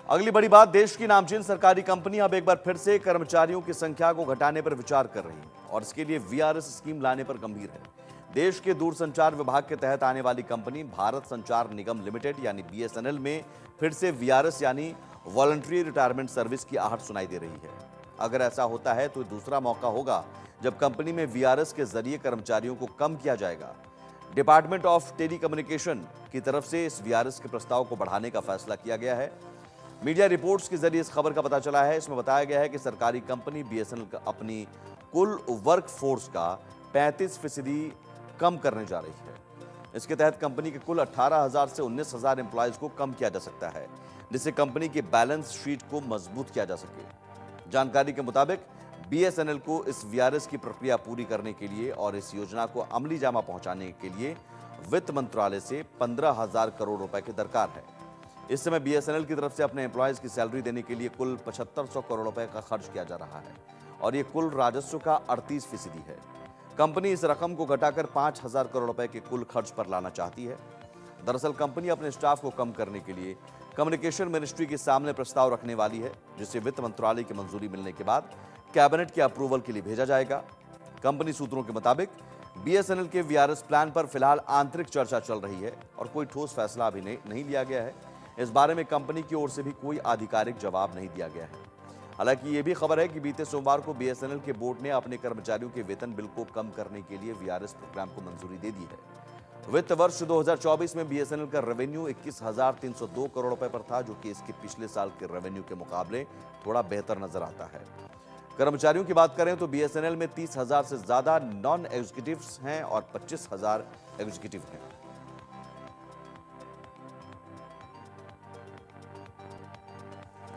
अगली बड़ी बात, देश की नामचीन सरकारी कंपनी अब एक बार फिर से कर्मचारियों की संख्या को घटाने पर विचार कर रही है और इसके लिए वीआरएस स्कीम लाने पर गंभीर है। देश के दूरसंचार विभाग के तहत आने वाली कंपनी भारत संचार निगम लिमिटेड यानी बीएसएनएल में फिर से वीआरएस यानी वॉलंटरी रिटायरमेंट सर्विस की आहट सुनाई दे रही है। अगर ऐसा होता है तो दूसरा मौका होगा जब कंपनी में वीआरएस के जरिए कर्मचारियों को कम किया जाएगा। डिपार्टमेंट ऑफ टेलीकम्युनिकेशन की तरफ से इस वीआरएस के प्रस्ताव को बढ़ाने का फैसला किया गया है। मीडिया रिपोर्ट्स के जरिए इस खबर का पता चला है। इसमें बताया गया है कि सरकारी कंपनी बीएसएनएल अपनी कुल वर्क फोर्स का 35% कम करने जा रही है। इसके तहत कंपनी के कुल 18,000 से 19,000 एम्प्लॉयज को कम किया जा सकता है, जिससे कंपनी की बैलेंस शीट को मजबूत किया जा सके। जानकारी के मुताबिक बीएसएनएल को इस वीआरएस की प्रक्रिया पूरी करने के लिए और इस योजना को अमली जामा पहुंचाने के लिए वित्त मंत्रालय से 15,000 करोड़ रुपए की दरकार है। इस समय बीएसएनएल की तरफ से अपने एम्प्लॉयज की सैलरी देने के लिए कुल 7500 करोड़ रुपए का खर्च किया जा रहा है और ये कुल राजस्व का 38% है। कंपनी इस रकम को घटाकर 5,000 करोड़ रुपए के कुल खर्च पर लाना चाहती है। दरअसल कंपनी अपने स्टाफ को कम करने के लिए कम्युनिकेशन मिनिस्ट्री के सामने प्रस्ताव रखने वाली है, जिसे वित्त मंत्रालय की मंजूरी मिलने के बाद कैबिनेट के अप्रूवल के लिए भेजा जाएगा। कंपनी सूत्रों के मुताबिक बीएसएनएल के वीआरएस प्लान पर फिलहाल आंतरिक चर्चा चल रही है और कोई ठोस फैसला अभी नहीं लिया गया है। इस बारे में कंपनी की ओर से भी कोई आधिकारिक जवाब नहीं दिया गया है। हालांकि यह भी खबर है कि बीते सोमवार को बीएसएनएल के बोर्ड ने अपने कर्मचारियों के वेतन बिल को कम करने के लिए वीआरएस प्रोग्राम को मंजूरी दे दी है। वित्त वर्ष 2024 में बीएसएनएल का रेवेन्यू 21,302 करोड़ रुपए पर था, जो कि इसके पिछले साल के रेवेन्यू के मुकाबले थोड़ा बेहतर नजर आता है। कर्मचारियों की बात करें तो बीएसएनएल में 30,000 से ज्यादा नॉन एग्जीक्यूटिव्स हैं और 25,000 एग्जीक्यूटिव हैं।